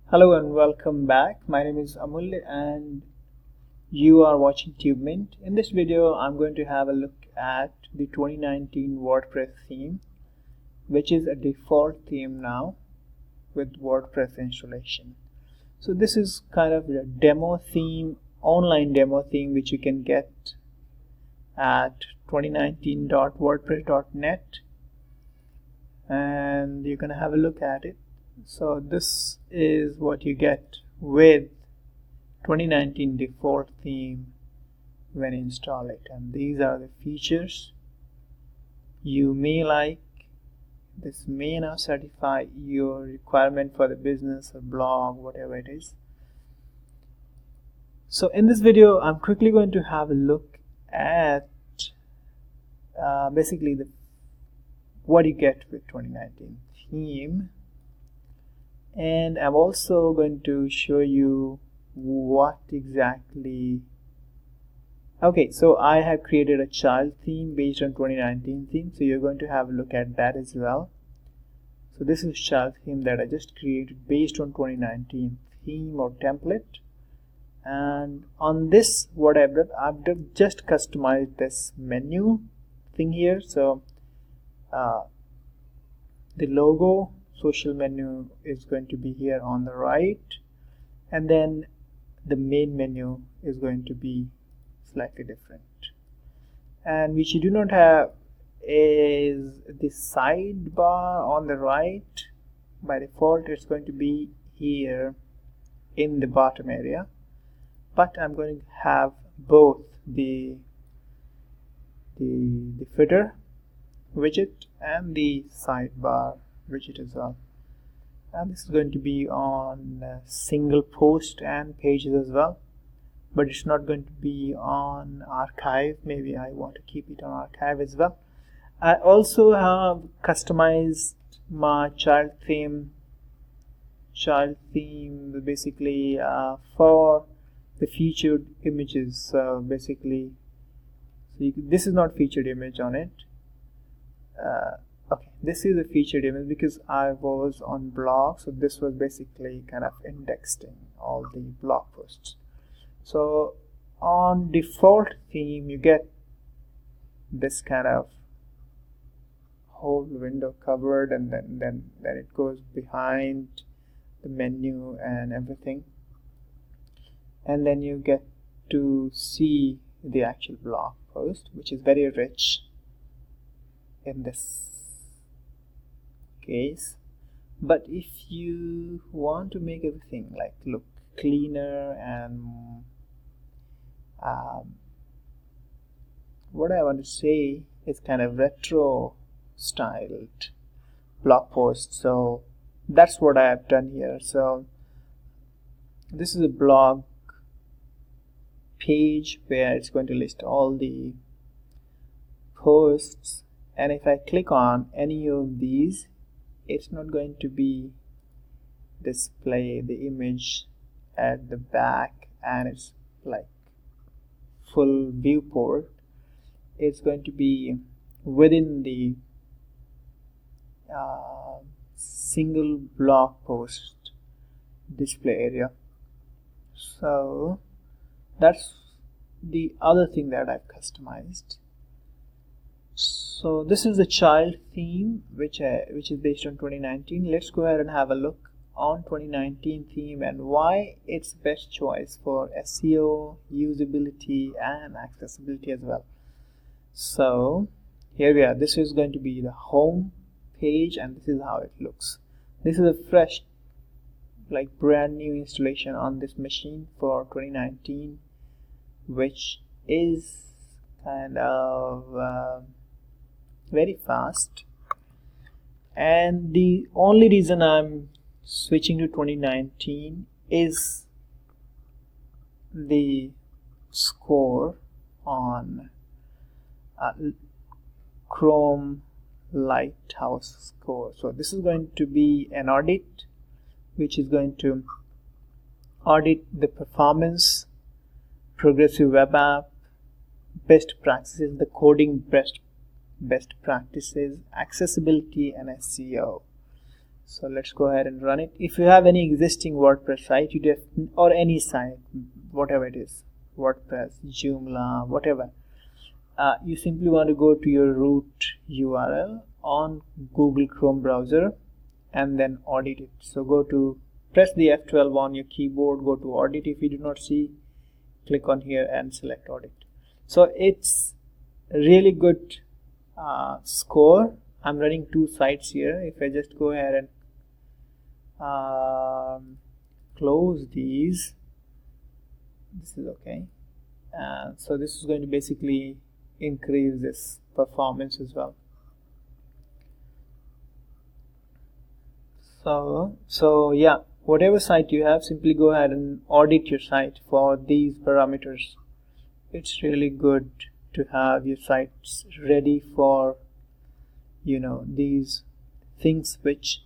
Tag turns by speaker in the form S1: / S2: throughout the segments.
S1: Hello and welcome back. My name is Amulya and you are watching TubeMint. In this video, I'm going to have a look at the 2019 WordPress theme, which is a default theme now with WordPress installation. So this is kind of a demo theme, online demo theme, which you can get at 2019.wordpress.net, and you can have a look at it. So this is what you get with 2019 default theme when you install it, and these are the features you may like. This may now satisfy your requirement for the business or blog, whatever it is. So in this video, I'm quickly going to have a look at basically what you get with 2019 theme. And I'm also going to show you what exactly. Okay, so I have created a child theme based on 2019 theme, so you're going to have a look at that as well. So this is child theme that I just created based on 2019 theme or template. And on this, what I've done, just customized this menu thing here. So the logo social menu is going to be here on the right, and then the main menu is going to be slightly different. And which you do not have is the sidebar on the right. By default, it's going to be here in the bottom area, but I'm going to have both the footer widget and the sidebar widget as well. And this is going to be on single post and pages as well, but it's not going to be on archive. Maybe I want to keep it on archive as well. I also have customized my child theme basically for the featured images. So basically, this is not featured image on it. Okay, this is a featured image because I was on blog, so this was basically kind of indexing all the blog posts. So on default theme, you get this kind of whole window covered, and then it goes behind the menu and everything, and then you get to see the actual blog post, which is very rich in this case. But if you want to make everything like look cleaner and what I want to say is kind of retro styled blog post, so that's what I have done here. So this is a blog page where it's going to list all the posts, and if I click on any of these, it's not going to be display the image at the back and it's like full viewport. It's going to be within the single blog post display area. So that's the other thing that I've customized. So this is the child theme which is based on 2019. Let's go ahead and have a look on 2019 theme and why it's best choice for SEO, usability and accessibility as well. So here we are. This is going to be the home page, and this is how it looks. This is a fresh, like brand new installation on this machine for 2019, which is kind of very fast. And the only reason I'm switching to 2019 is the score on Chrome Lighthouse score. So this is going to be an audit which is going to audit the performance, progressive web app, best practices, the coding best practices, accessibility and SEO. So let's go ahead and run it. If you have any existing WordPress site, or any site, whatever it is, WordPress, Joomla, whatever, you simply want to go to your root URL on Google Chrome browser and then audit it. So press the F12 on your keyboard, go to audit. If you do not see, click on here and select audit. So it's a really good score. I'm running 2 sites here. If I just go ahead and close these, this is okay. So this is going to basically increase this performance as well. So yeah, whatever site you have, simply go ahead and audit your site for these parameters. It's really good to have your sites ready for, you know, these things which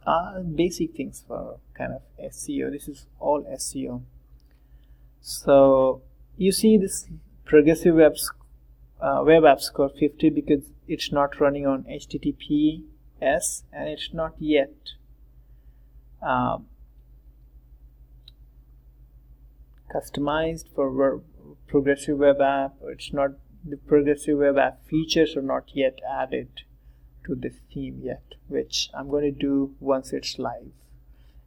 S1: are basic things for kind of SEO. This is all SEO. So you see this progressive web app score 50 because it's not running on HTTPS and it's not yet customized for progressive web app. It's not, the progressive web app features are not yet added to this theme yet, which I'm going to do once it's live.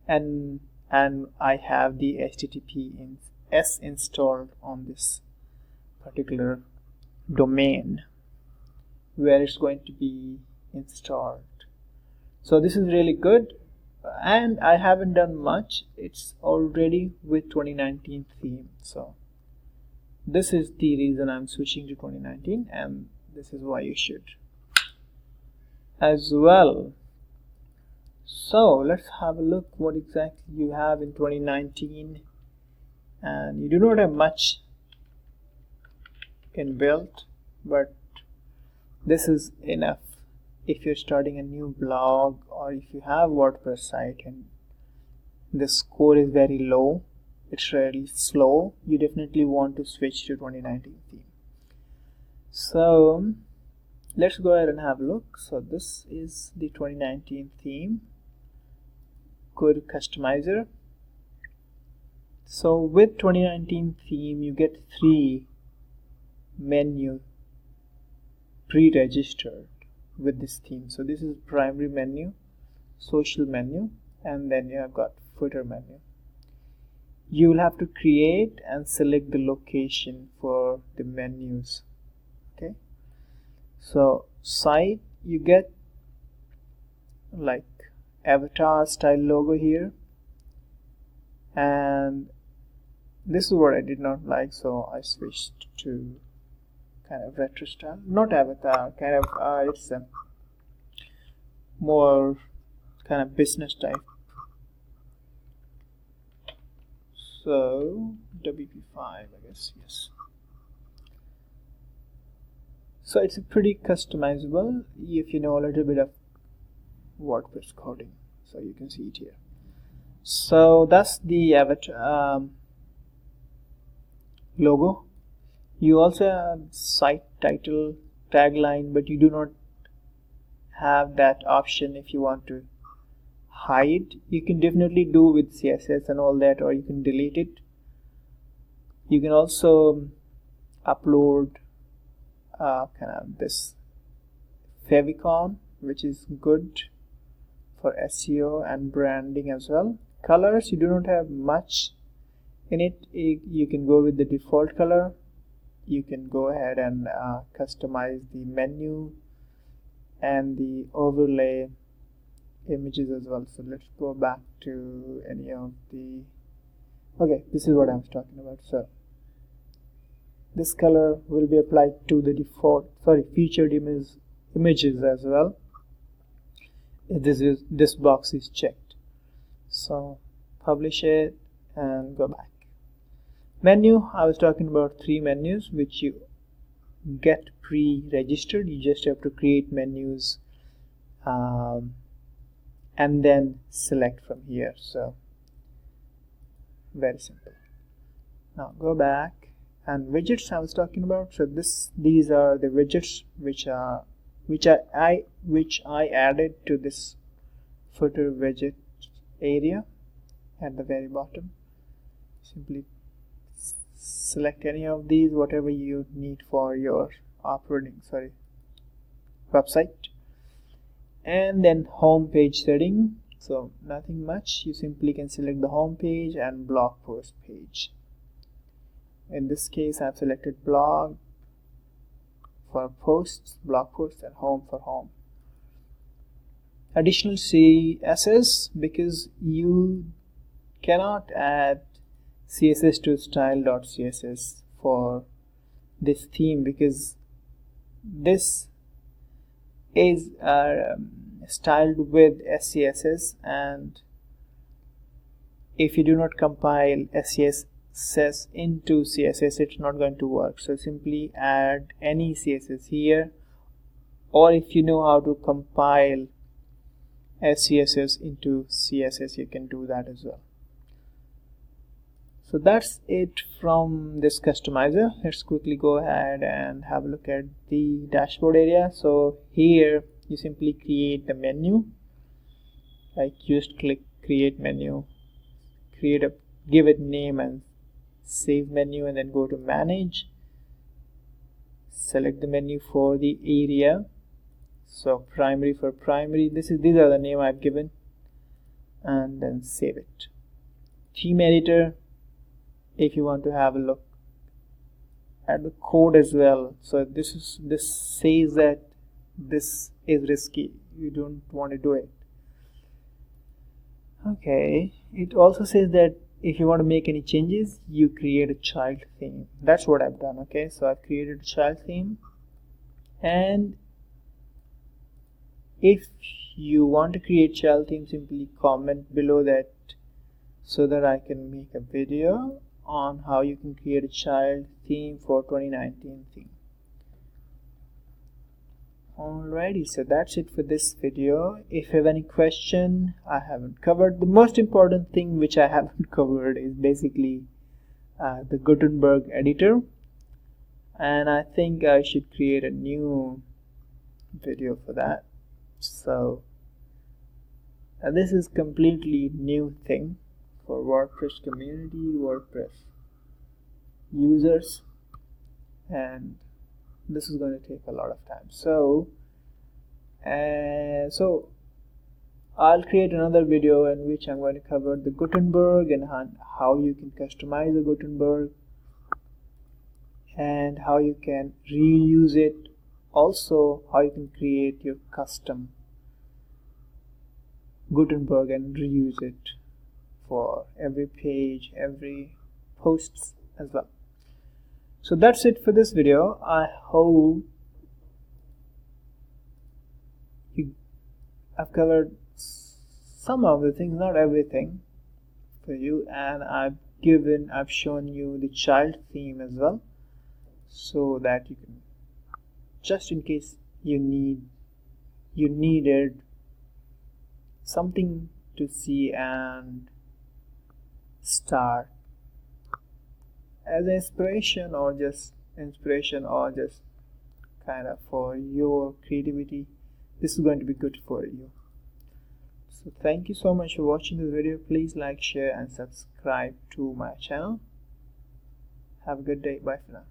S1: And I have the HTTPS installed on this particular domain where it's going to be installed. So this is really good, and I haven't done much. It's already with 2019 theme. So this is the reason I'm switching to 2019, and this is why you should as well. So let's have a look what exactly you have in 2019, and you do not have much inbuilt, but this is enough. If you're starting a new blog, or if you have WordPress site and the score is very low, it's really slow, you definitely want to switch to 2019 theme. So let's go ahead and have a look. So this is the 2019 theme. Good customizer. So with 2019 theme, you get 3 menu pre-registered with this theme. So this is primary menu, social menu, and then you have got footer menu. You will have to create and select the location for the menus. Okay, so site, you get like avatar style logo here, and this is what I did not like, so I switched to kind of retro style, not avatar, kind of it's a more kind of business type. So WP5, I guess, yes. So it's pretty customizable if you know a little bit of WordPress coding. So you can see it here. So that's the avatar logo. You also have site title, tagline, but you do not have that option if you want to hide. You can definitely do with CSS and all that, or you can delete it. You can also upload kind of this favicon, which is good for SEO and branding as well. Colors, you do not have much in it. You can go with the default color. You can go ahead and customize the menu and the overlay images as well. So let's go back to any of the, okay, this is what I was talking about. So this color will be applied to the default, featured images as well. This box is checked. So publish it and go back. Menu, I was talking about 3 menus which you get pre-registered. You just have to create menus and then select from here. So very simple. Now go back, and widgets I was talking about. So these are the widgets which I added to this footer widget area at the very bottom. Simply select any of these, whatever you need for your website, and then home page setting. So nothing much, you simply can select the home page and blog post page. In this case I've selected blog for posts, blog posts, and home for home. Additional CSS, because you cannot add CSS to style.css for this theme, because this is styled with SCSS, and if you do not compile SCSS into CSS, it's not going to work. So simply add any CSS here, or if you know how to compile SCSS into CSS, you can do that as well. So that's it from this customizer. Let's quickly go ahead and have a look at the dashboard area. So here you simply create the menu, like just click create menu, give it name and save menu, and then go to manage, select the menu for the area. So primary for primary, these are the name I've given, and then save it. Theme editor, if you want to have a look at the code as well. So this says that this is risky, you don't want to do it. Okay, it also says that if you want to make any changes, you create a child theme. That's what I've done. Okay, so I've created a child theme, and if you want to create child theme, simply comment below that so that I can make a video on how you can create a child theme for 2019 theme. Alrighty, so that's it for this video. If you have any question I haven't covered, the most important thing which I haven't covered is basically the Gutenberg editor, and I think I should create a new video for that. So this is completely new thing for WordPress community, WordPress users, and this is going to take a lot of time. So I'll create another video in which I'm going to cover the Gutenberg and how you can customize the Gutenberg and how you can reuse it. Also, how you can create your custom Gutenberg and reuse it for every page, every posts as well. So that's it for this video. I hope I've covered some of the things, not everything for you, and I've shown you the child theme as well, so that you can, just in case you needed something to see and start as inspiration, or just kind of for your creativity, this is going to be good for you. So thank you so much for watching this video. Please like, share, and subscribe to my channel. Have a good day. Bye for now.